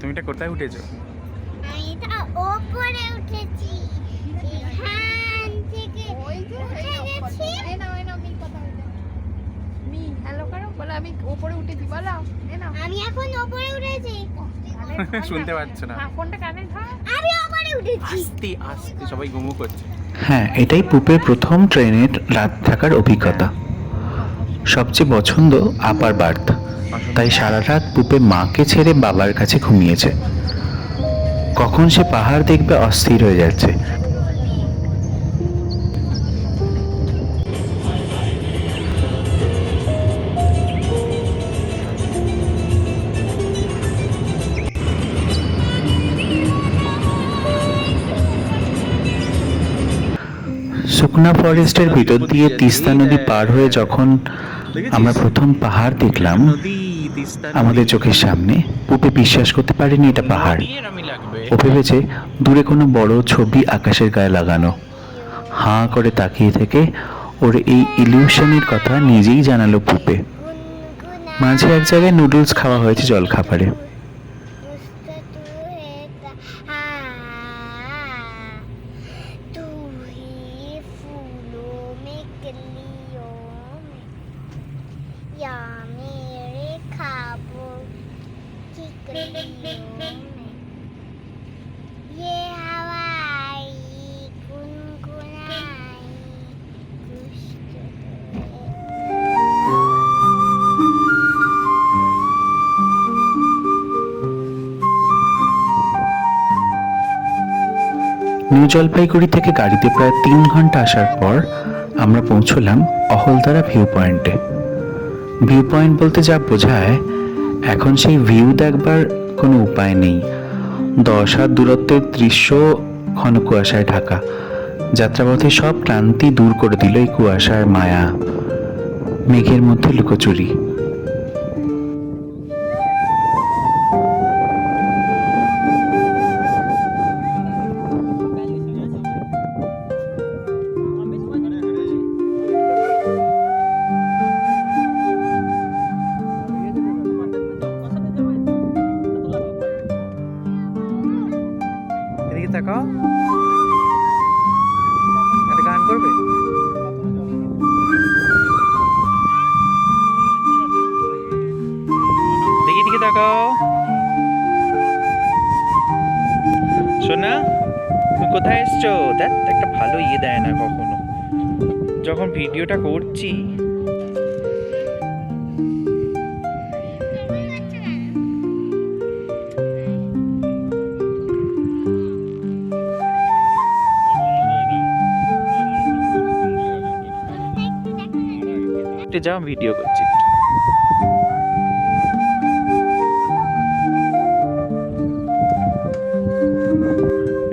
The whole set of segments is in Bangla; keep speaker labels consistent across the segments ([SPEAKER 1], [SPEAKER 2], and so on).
[SPEAKER 1] তুমি এটা কোথায় উঠেছো?
[SPEAKER 2] আমি তো ওপরে উঠেছি, এখান থেকে
[SPEAKER 3] ওই যে
[SPEAKER 2] উঠে গেছি।
[SPEAKER 3] এই নাও মি কথা বলতে মি হ্যালো করো, বলো আমি উপরে উঠেছি, বলো এই নাও।
[SPEAKER 2] আমি এখন ওপরে উঠেছি,
[SPEAKER 1] শুনতে পাচ্ছ না?
[SPEAKER 3] ফোনটা কানে ধর।
[SPEAKER 2] আমি ওপরে উঠেছি।
[SPEAKER 1] আস্তে আস্তে সবাই ঘুমু করছে।
[SPEAKER 4] হ্যাঁ, এটাই পুপের প্রথম ট্রেনের রাত থাকার অভিজ্ঞতা। সবচেয়ে পছন্দ আপার বার্থ, তাই সারা রাত পুপে মাকে ছেড়ে বাবার কাছে ঘুমিয়েছে। কখন সে পাহাড় দেখবে অস্থির হয়ে যাচ্ছে। সুকনা ফরেস্টের ভিতর দিয়ে তিস্তা নদী পার হয়ে যখন আমরা প্রথম পাহাড় দেখলাম আমাদের চোখের সামনে, পুপে বিশ্বাস করতে পারেনি এটা পাহাড়। ও ভেবেছে দূরে কোনো বড় ছবি আকাশের গায়ে লাগানো। হাঁ করে তাকিয়ে থেকে ওর এই ইলিউশনের কথা নিজেই জানালো পুপে। মাঝে এক জায়গায় নুডলস খাওয়া হয়েছে জলখাবারে।
[SPEAKER 2] या मेरे ख्वाबों की कलियों में ये हवाई गुनगुनाई कुछ
[SPEAKER 4] নিউ জলপাইগুড়ি থেকে গাড়িতে প্রায় 3 ঘন্টা আসার পর আমরা পৌঁছলাম অহলদারা ভিউ পয়েন্টে। ভিউ পয়েন্ট বলতে যা বোঝায়, এখন সেই ভিউ দেখবার কোনো উপায় নেই। 10 হাত দূরত্বের দৃশ্য ঘন কুয়াশায় ঢাকা। যাত্রাপথে সব ক্লান্তি দূর করে দিল এই কুয়াশার মায়া, মেঘের মধ্যে লুকোচুরি।
[SPEAKER 1] এদিকে তাকাও, একটা গান করবে? দেখি দিকে তাকাও। শোনা, তুমি কোথায় এসছো? দেখ একটা ভালো ইয়ে দেয় না কখনো যখন ভিডিওটা করছি। যাও, ভিডিও করছি।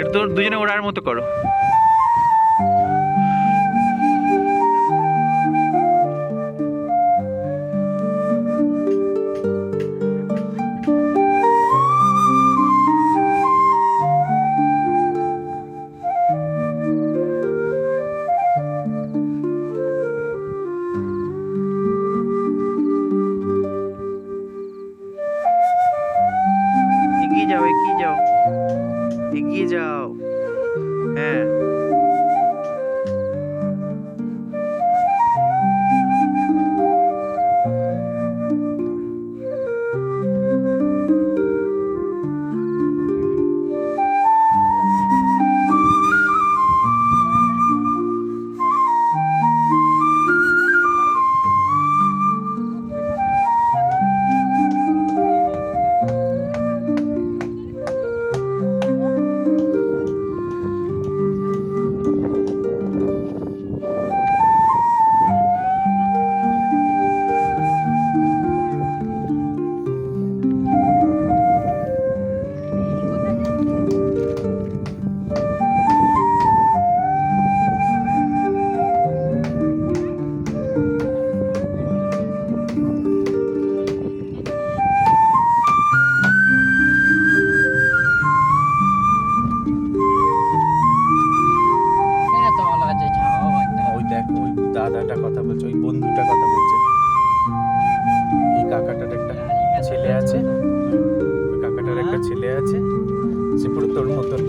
[SPEAKER 1] এটা তো দুজনে ওড়ার মতো করো। এগিয়ে যাও, এগিয়ে যাও, এগিয়ে যাও। হ্যাঁ,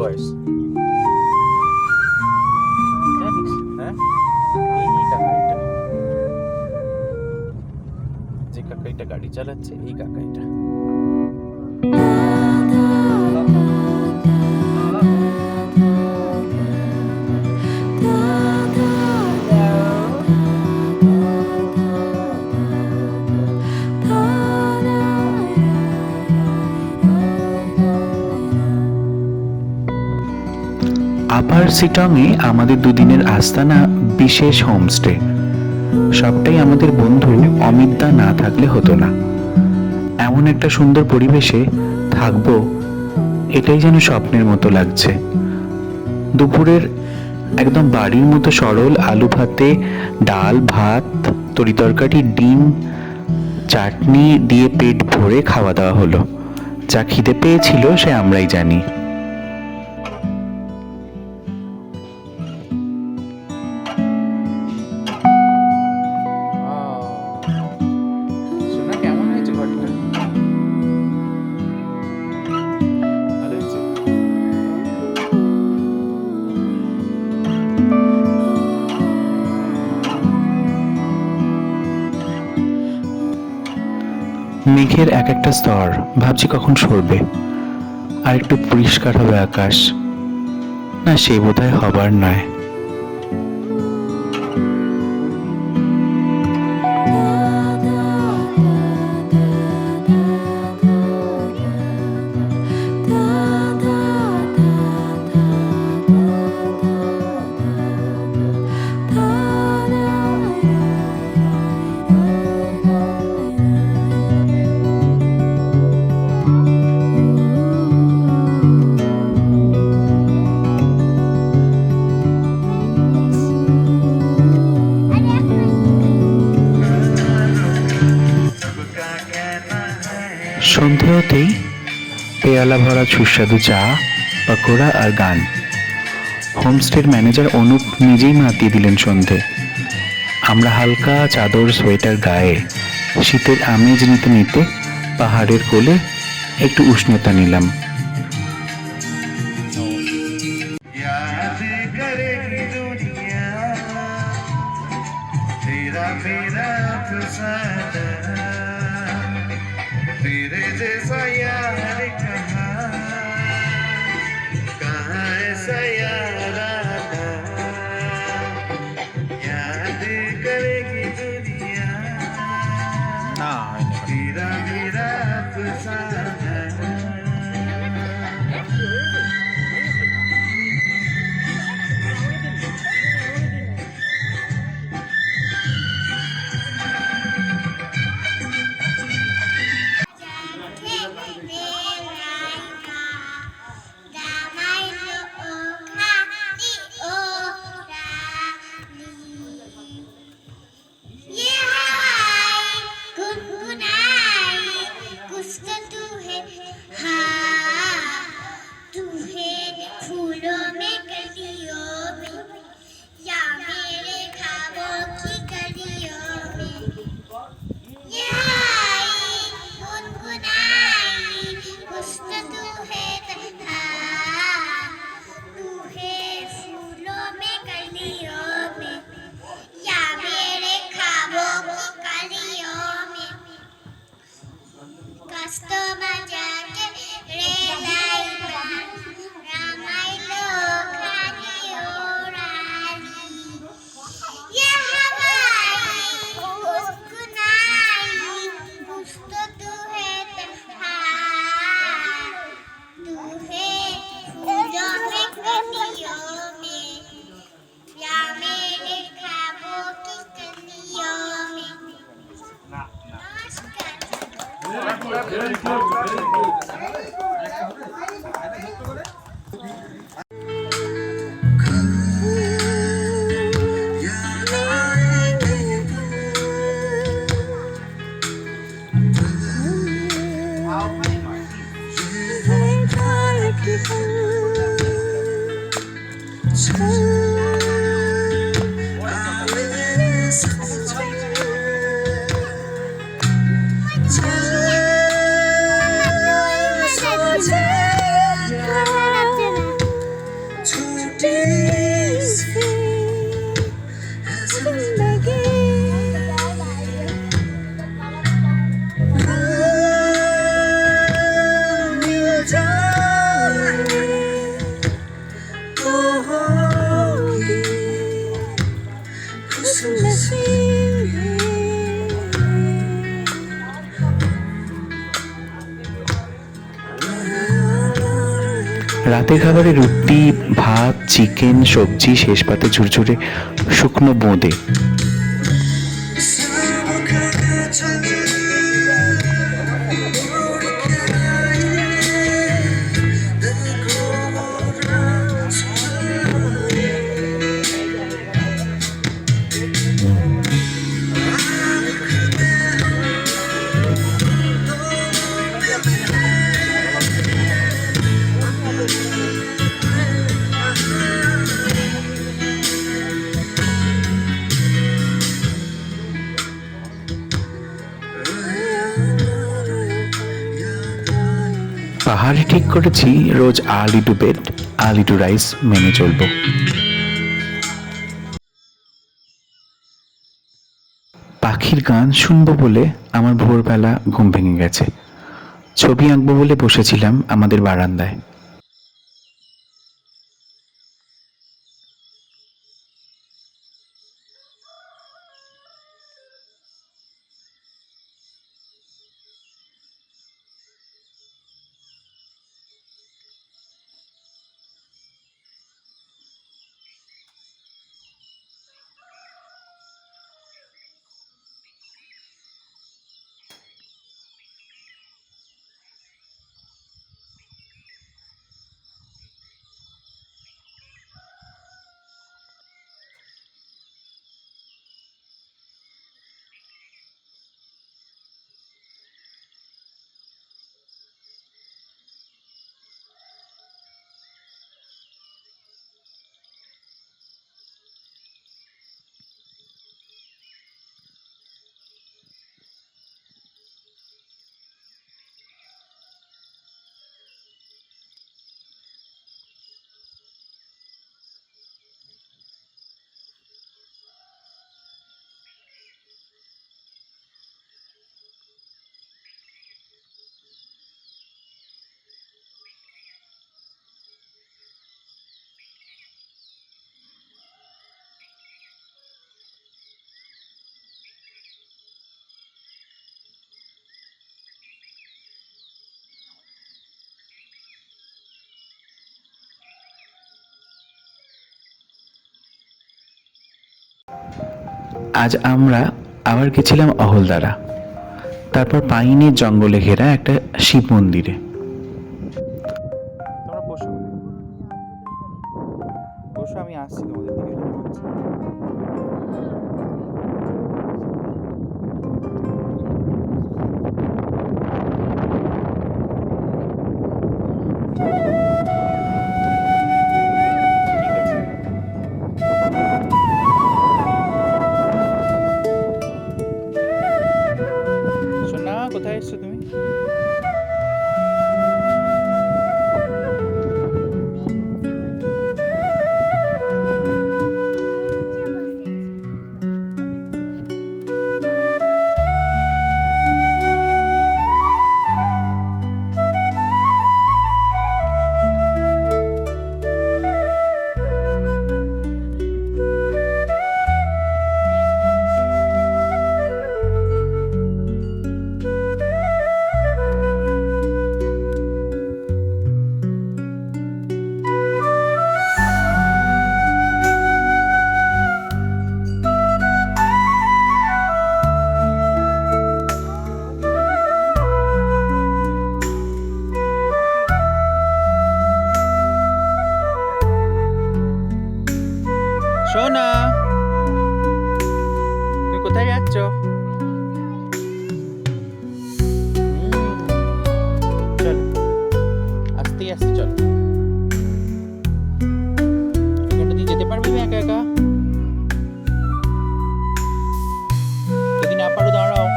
[SPEAKER 1] বয়স জানিস? হ্যাঁ, এই কাকাইটা, যে কাকাইটা গাড়ি চালাচ্ছে, এই কাকাইটা।
[SPEAKER 4] আপার সিটংয়ে আমাদের দুদিনের আস্তানা বিশেষ হোমস্টে। সবটাই আমাদের বন্ধু অমিতদা না থাকলে হতো না। এমন একটা সুন্দর পরিবেশে থাকবো, এটাই যেন স্বপ্নের মতো লাগছে। দুপুরের একদম বাড়ির মতো সরল আলু ভাতে, ডাল ভাত, তরিতরকারি, ডিম, চাটনি দিয়ে পেট ভরে খাওয়া দাওয়া হলো। যা খিদে পেয়েছিল সে আমরাই জানি।
[SPEAKER 1] শোনা, কেমন হয়েছে ঘরটা? ভালো হয়েছে।
[SPEAKER 4] মেঘের এক একটা স্তর, ভাবছি কখন সরবে আর একটু পরিষ্কার হবে আকাশ। না, সে বোধহয় হবার নয়। সন্ধে হতেই পেয়ালা ভরা সুস্বাদু চা, পকোড়া আর গান। হোমস্টের ম্যানেজার অনুপ নিজেই মাতিয়ে দিলেন সন্ধে। আমরা হালকা চাদর সোয়েটার গায়ে শীতের আমেজ নিতে নিতে পাহাড়ের কোলে একটু উষ্ণতা নিলাম।
[SPEAKER 5] याद करेगी दुनिया तेरा मेरा अफसाना, तेरे जैसा यार कहाँ ऐसा यार आना। याद करेगी दुनिया
[SPEAKER 1] না হয়নি।
[SPEAKER 5] तेरा मेरा अफसाना।
[SPEAKER 2] फूलों में कलियों में या मेरे ख्वाबों की गलियों में ये आई गुनगुनाई हुस्न तू है तन्हा, तू है फूलों में कलियों में या मेरे ख्वाबों की गलियों में कस्तो मजा के रेलाई रामाई लोकानी ओराली ये हवाई गुनगुनाई हुस्न तू है तन्हा, तू है फूलों में कलियों में या मेरे ख्वाबों की कलियों में। नमस्कार।
[SPEAKER 4] রাতের খাবারে রুটি, ভাত, চিকেন, সবজি, শেষ পাতে ঝুরঝুরে শুকনো বোঁদে। পাহাড়ে ঠিক করেছি রোজ early to bed early to rise মেনে চলবো। পাখির গান শুনবো বলে আমার ভোরবেলা ঘুম ভেঙে গেছে। ছবি আঁকবো বলে বসেছিলাম আমাদের বারান্দায়। আজ আমরা আবার গেছিলাম অহলদারা, তারপর পাইনের জঙ্গলে ঘেরা একটা শিব মন্দিরে।
[SPEAKER 1] তোমরা বসো বসো, আমি আসছি তোমাদের দিকে। সোনা, কোথায় এসছো তুমি? সোনা, তুমি কোথায় যাচ্ছ? চল, আস্তে আস্তে চল। এখানটা দিয়ে যেতে পারবি একা একা? যদি না পারো দাঁড়াও।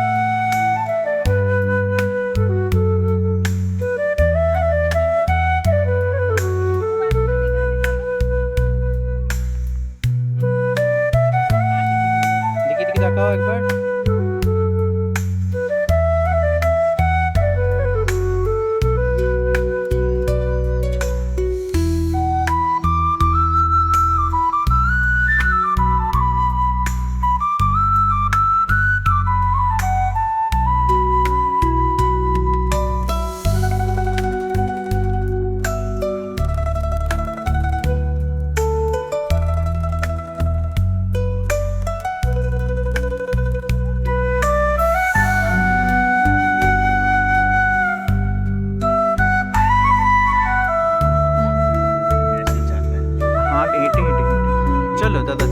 [SPEAKER 1] দিকে তাকাও একবার।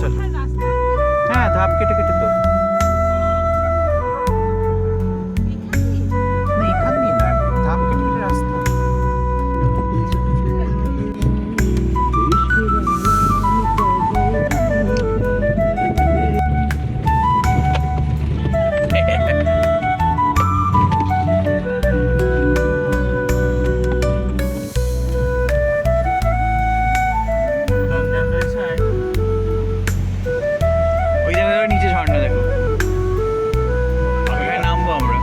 [SPEAKER 1] চল। হ্যাঁ, ধাপ কেটে কেটে তো। না, এখান দিয়ে না, ধাপ কেটে কেটে রাস্তা। ওই দেখো, দেখো, নিচে ঝর্ণা দেখো। ওখানে নামবো আমরা।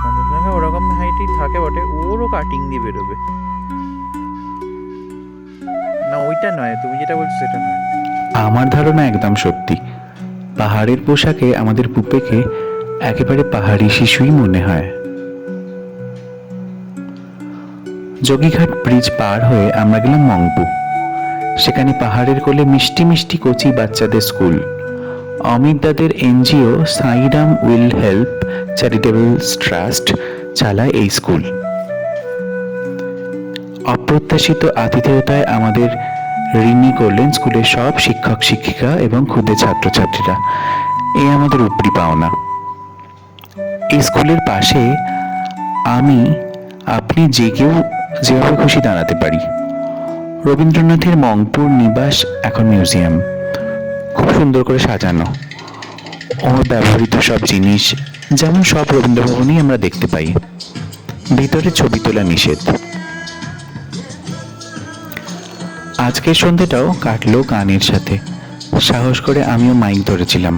[SPEAKER 1] কাঞ্চনজঙ্ঘা ওরকম হাইটই থাকে বটে, ওরও কাটিং দিয়ে বেরোবে। না, ওইটা নয়, তুমি যেটা বলছো সেটা নয়।
[SPEAKER 4] আমার ধারণা একদম সত্যি, পাহাড়ের পোশাকে আমাদের পুপেকে একেবারে পাহাড়ি শিশুই মনে হয়। যোগীঘাট ব্রিজ পার হয়ে আমরা গেলাম মংপু। সেখানে পাহাড়ের কোলে মিষ্টি মিষ্টি কচি বাচ্চাদের স্কুল। অমিত দাদের NGO Sairam will help charitable trust চালায় এই স্কুল। অপ্রত্যাশিত আতিথেয়তায় আমাদের ঋণী করলেন স্কুলের সব শিক্ষক শিক্ষিকা এবং ক্ষুদে ছাত্রছাত্রীরা। এই আমাদের উপরি পাওনা। এই স্কুলের পাশে আপনি যে কেউ যেভাবে খুশি দাঁড়াতে পারি। রবীন্দ্রনাথের মংপুর নিবাস এখন মিউজিয়াম, খুব সুন্দর করে সাজানো। ওর ব্যবহৃত সব জিনিস যেমন সব রবীন্দ্রভবনই আমরা দেখতে পাই। ভিতরে ছবি তোলা নিষেধ। আজকের সন্ধ্যাটাও কাটলো গানের সাথে। সাহস করে আমিও মাইক ধরেছিলাম।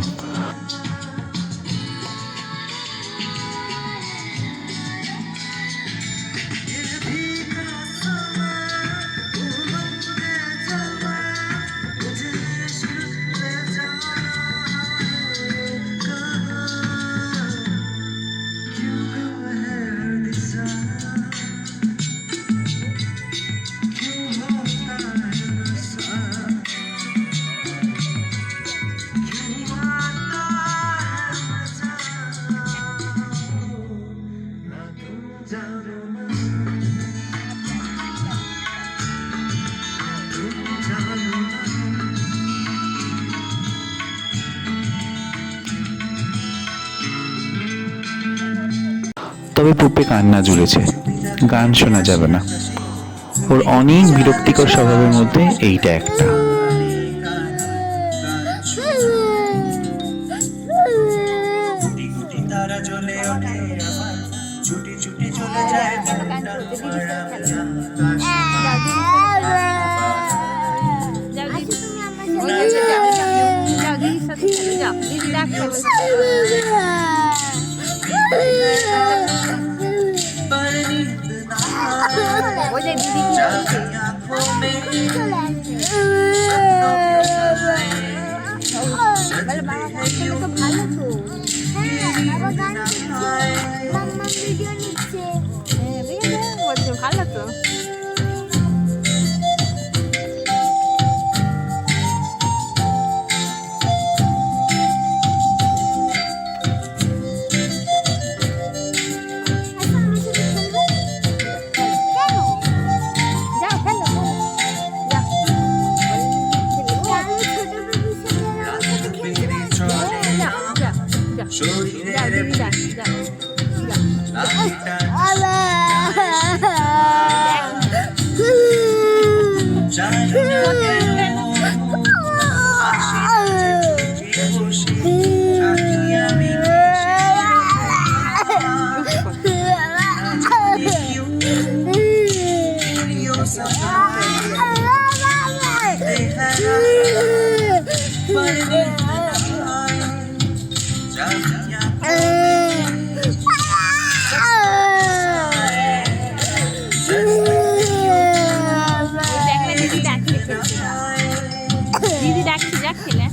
[SPEAKER 4] তবে পুপে কান্না জুড়েছে, গান শোনা যাবে না। ওর অনেক বিরক্তিকর স্বভাবের মধ্যে এইটা একটা।
[SPEAKER 5] তারা জ্বলে ওঠে আবার, ছুটি ছুটি চলে যায়
[SPEAKER 3] ভালো তো। দিদি ডাকছি, যাচ্ছিলে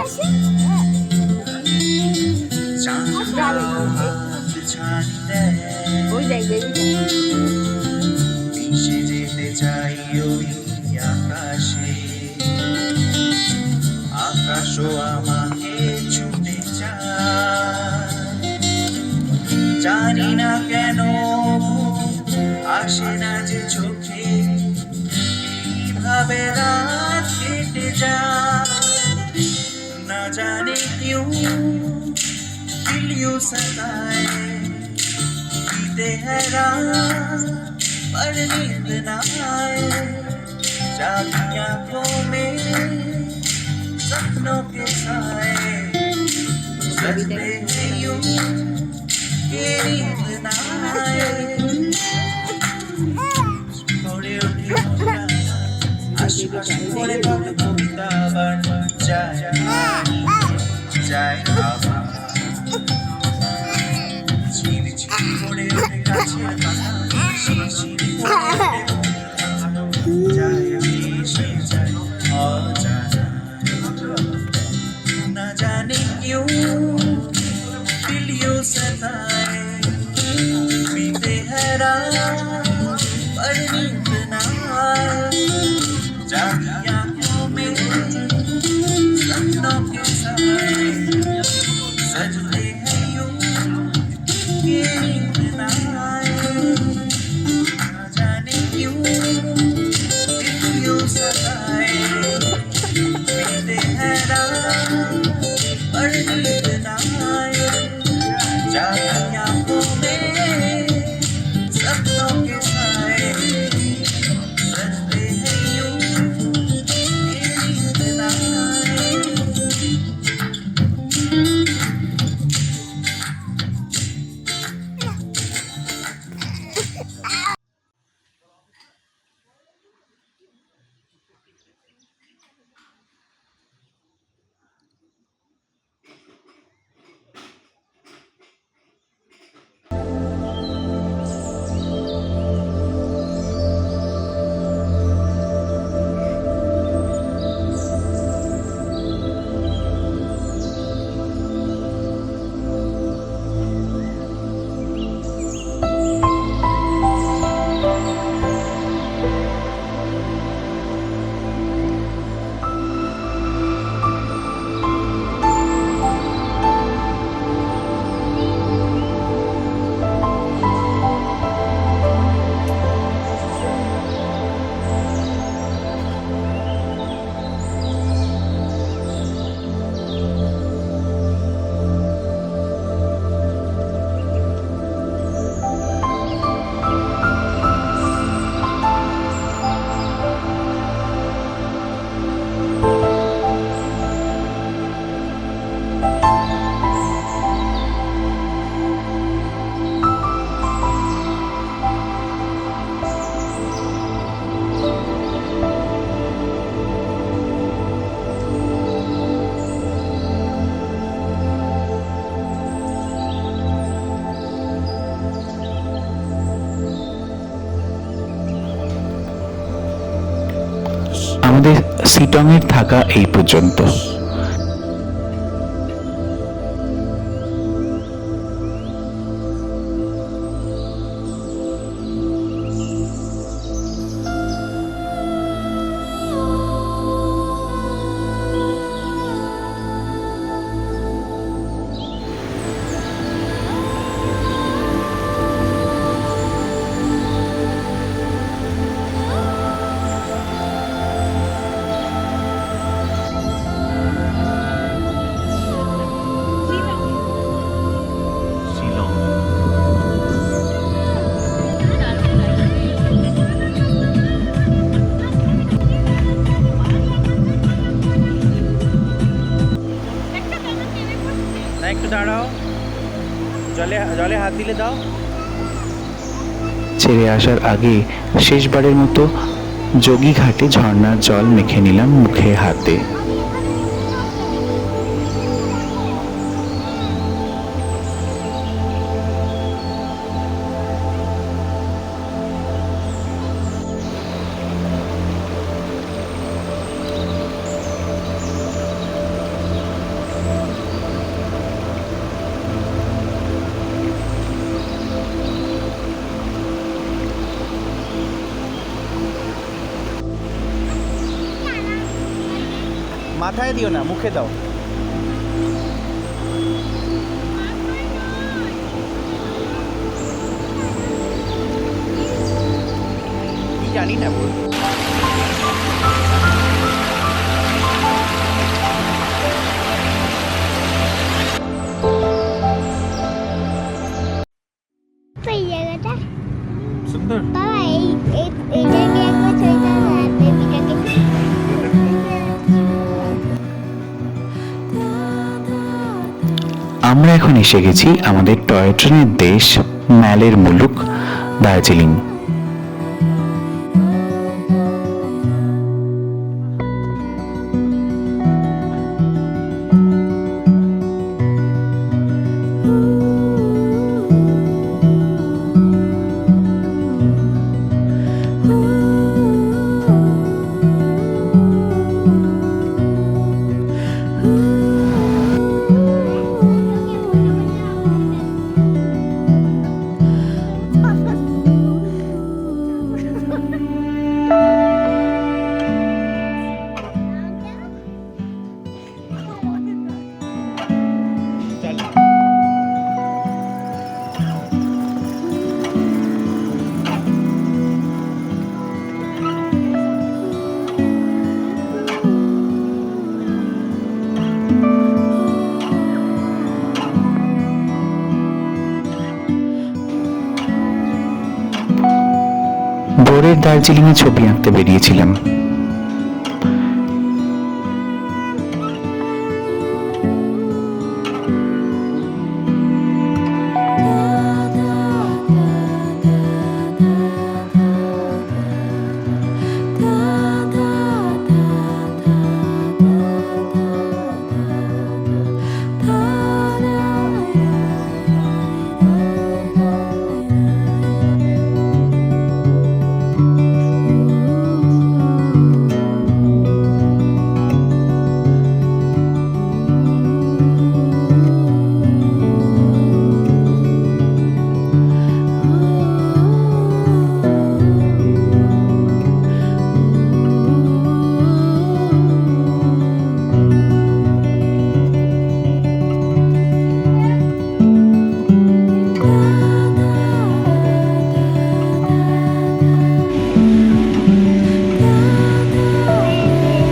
[SPEAKER 3] ওই দেখ বেবি
[SPEAKER 5] ভেসে যেতে চাই ওই আকাশে, আকাশও আমাকে ছুটে চায়। জানি না কেন আসে না যে চোখে, কিভাবে রাত কেটে যায় না জানি क्यों दिल यूं सताए, जीते हैं रात पर नींद ना आए, जागी आंखों में सपनों के साए, सजते हैं यूं कि नींद ना आए। थोड़े उठी मोरा आशपाश করে কত কবিতা বান যায় যায় আবার ঝিরি ঝিরি করে ওঠে গাছের পাতা, শিরশিরি করে ওঠে যায় ভেসে যায় অজানা, না জানি क्यों दिल यूं सताए, बीते हैं रात पर नींद ना आए, जागी आंखों में सपनों के साए, सजते हैं यूं कि नींद ना आए, ना जाने क्यों दिल यूं सताए, बीते हैं रात पर नींद ना आए, जागी आंखों में सपनों के साए, सजते हैं यूं कि नींद ना आए।
[SPEAKER 4] আমাদের সিটংয়ের থাকা এই পর্যন্ত।
[SPEAKER 1] না একটু দাঁড়াও, জলে জলে হাত দিলে দাও।
[SPEAKER 4] ছেড়ে আসার আগে শেষবারের মতো যোগী ঘাটে ঝর্ণার জল মেখে নিলাম মুখে হাতে।
[SPEAKER 1] মাথায় দিও না, মুখে দাও। কি জানি না বল।
[SPEAKER 2] তো এই জায়গাটা
[SPEAKER 1] সুন্দর।
[SPEAKER 2] বাবা এইটাকে একবার ছবিটা বেবিটাকে
[SPEAKER 4] আমরা এখন এসে গেছি আমাদের টয় ট্রেনের দেশ ম্যালের মুলুক দার্জিলিং। ভোরের দার্জিলিংয়ে ছবি আঁকতে বেরিয়েছিলাম।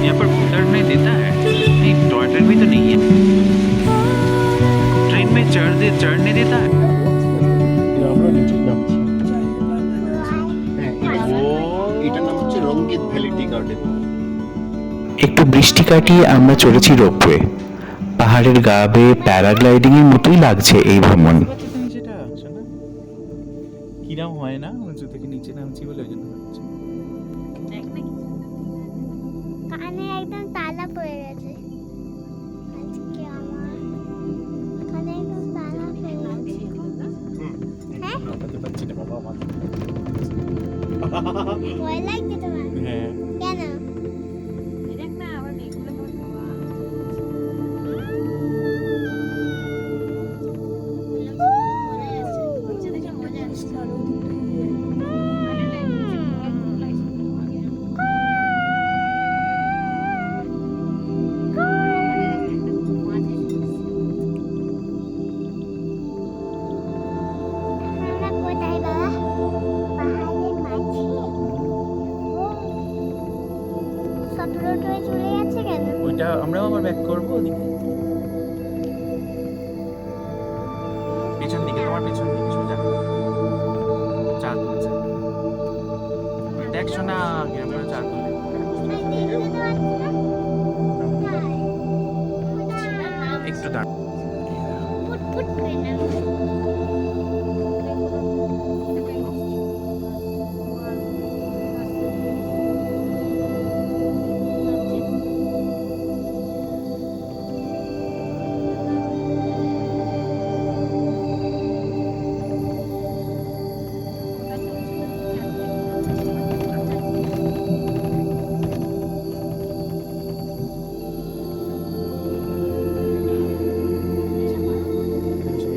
[SPEAKER 1] यहाँ पर उतरने देता है? नहीं, टॉयलेट भी तो नहीं है। ट्रेन में चढ़ने देता है?
[SPEAKER 6] আমরা নিচে নামছি। এটার নাম হচ্ছে রঙ্গিত ভ্যালি টি গার্ডেন।
[SPEAKER 4] একটু বৃষ্টি কাটিয়ে আমরা চলেছি রোপওয়ে। পাহাড়ের গা বেয়ে প্যারাগ্লাইডিং এর মতোই লাগছে এই ভ্রমণ।
[SPEAKER 1] সেটা শোনা কিরাম হয় না, উঁচু থেকে নিচে নামছি বলে ওই জন্য হচ্ছে।
[SPEAKER 2] কানে একদম তালা পড়ে গেছে আজকে আমার কানে একদম তালা পড়ে গেছে। হ্যাঁ
[SPEAKER 6] নামাতে পারছি না বাবা আমার।
[SPEAKER 2] ভয় লাগছে তোমার?
[SPEAKER 1] হ্যাঁ
[SPEAKER 2] কেন? আমরা কোথায় বাবা? পাহাড়ের মাঝে? সতেরো টয়ে চলে যাচ্ছে কেন?
[SPEAKER 1] ওইটা আমরাও আবার ব্যাক করবো ওদিকে, পেছন দিকে, তোমার পেছন দিকে সোজা চা তুলছে। দেখ শোনা কিরম করে চা তুলে।
[SPEAKER 2] দেখতে তো পাচ্ছি না। কোথায়?
[SPEAKER 1] একটু দাঁড়।
[SPEAKER 2] ফুট করে নামছে।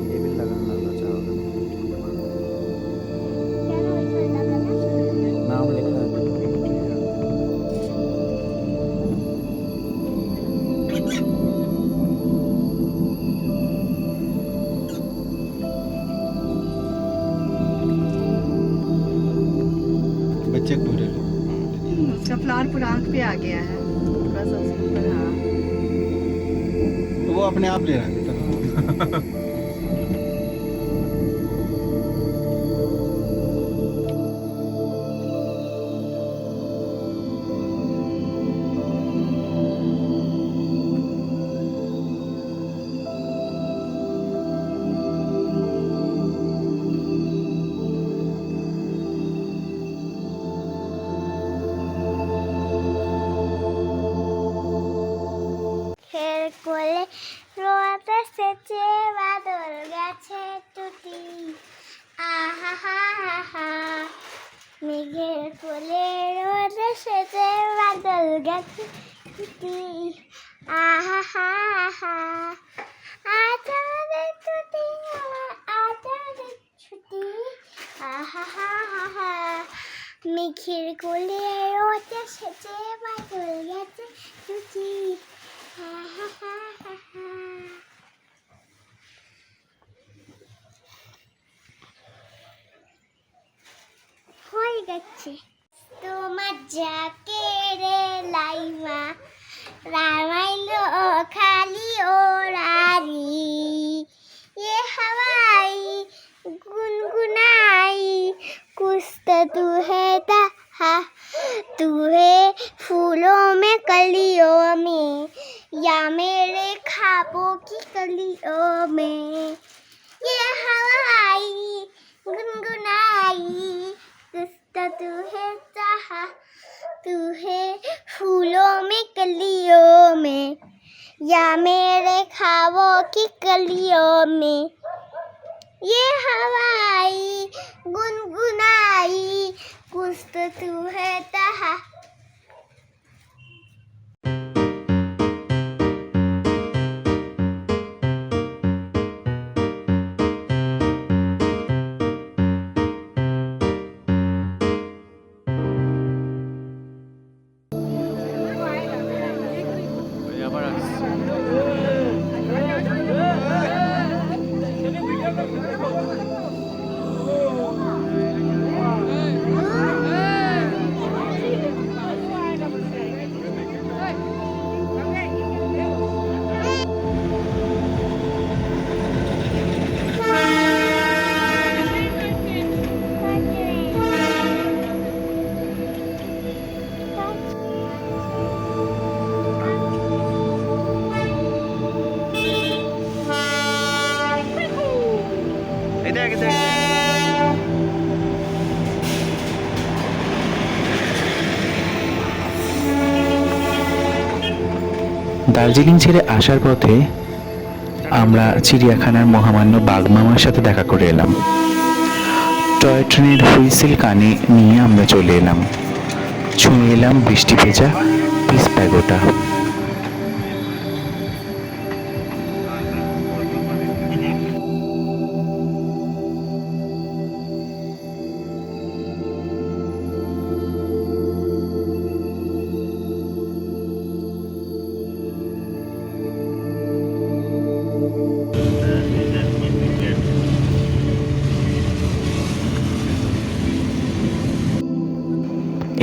[SPEAKER 1] লেবেল লাগানো লাগলো চা।
[SPEAKER 6] बच्चे को ले लो
[SPEAKER 7] उसका फ्लावर पूरा आँख पे आ गया है थोड़ा सा उसके ऊपर, हाँ।
[SPEAKER 6] वो अपने आप ले रहा है बेटा
[SPEAKER 2] ফের কোলে রোদ এসেছে বাদল গেছে টুটি আহা হা হা হা মেঘের কোলে রোদ এসেছে বাদল গেছে টুটি আহা হা হা আজ আমাদের টুটি আজ আমাদের ছুটি আহা হা হা মেঘের কোলে রোদ এসেছে বাদল গেছে টুটি হয়ে গেছে তোমার যাকে রে লাইমা রামাইলো খালি ওরারি এ হাওয়াই গুনগুনাই कुछ तू है ता तू है फूलों में कलियों में या मेरे ख्वाबों की कलियों में ये हवाई गुनगुनाई कुछ तू है ता तू है फूलों में कलियों में या मेरे ख्वाबों की कलियों में ये हवाई गुनगुनाई कुछ तू है तहा
[SPEAKER 1] আবার আসছে
[SPEAKER 4] দার্জিলিং ছেড়ে আসার পথে আমরা চিড়িয়াখানার মহামান্য বাঘমামার সাথে দেখা করে এলাম। টয় ট্রেনের হুইসেল কানে নিয়ে আমরা চলে এলাম, ছুঁয়ে এলাম বৃষ্টি ভেজা পিস প্যাগোটা।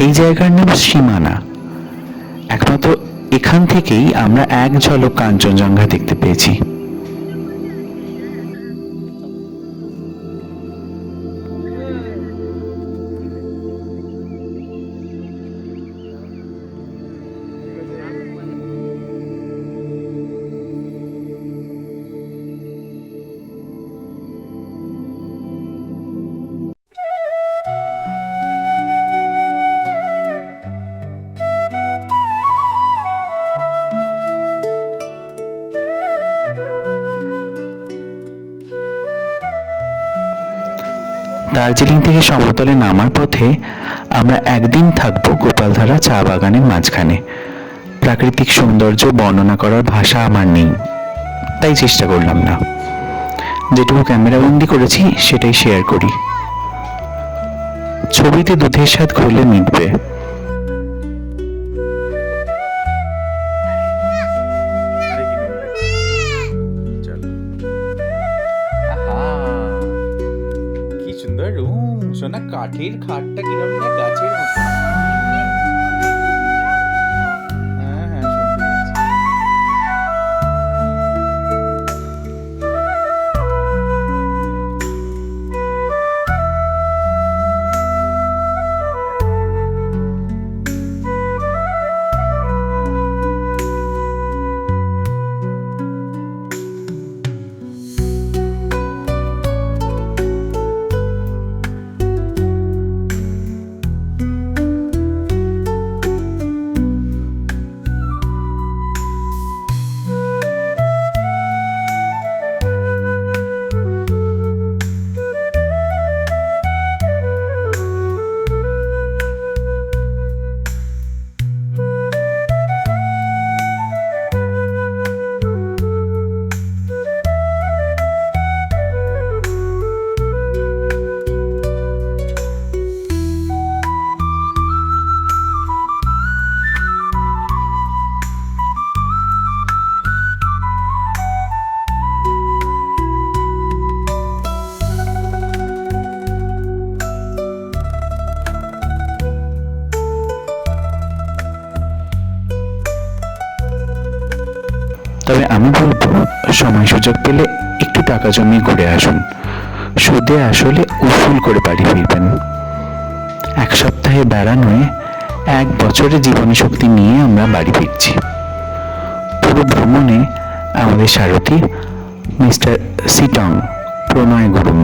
[SPEAKER 4] এই জায়গার নাম সীমানা। একমাত্র এখান থেকেই আমরা এক ঝলক কাঞ্চনজঙ্ঘা দেখতে পেয়েছি। দার্জিলিং থেকে সমতলে নামার পথে আমরা একদিন থাকবো গোপালধারা চা বাগানের মাঝখানে। প্রাকৃতিক সৌন্দর্য বর্ণনা করার ভাষা আমার নেই, তাই চেষ্টা করলাম না। যেটুকু ক্যামেরাবন্দি করেছি সেটাই শেয়ার করি। ছবিতে দুধের স্বাদ ঘুরলে মিটবে।
[SPEAKER 1] কি সুন্দর রুম, সোনা কাঠের খাট পাহাড়টা কিরকম না গাছের মতো। হ্যাঁ হ্যাঁ শুনতে পাচ্ছি।
[SPEAKER 4] তবে আমি বলবো সময় সুযোগ পেলে একটু টাকা জমিয়ে ঘুরে আসুন, সুদে আসলে উসুল করে বাড়ি ফিরবেন। এক সপ্তাহে বেড়ানোয় 1 বছরের জীবনী শক্তি নিয়ে আমরা বাড়ি ফিরছি। পুরো ভ্রমণে আমাদের সারথি মিস্টার সিটং প্রণয় গুরুং।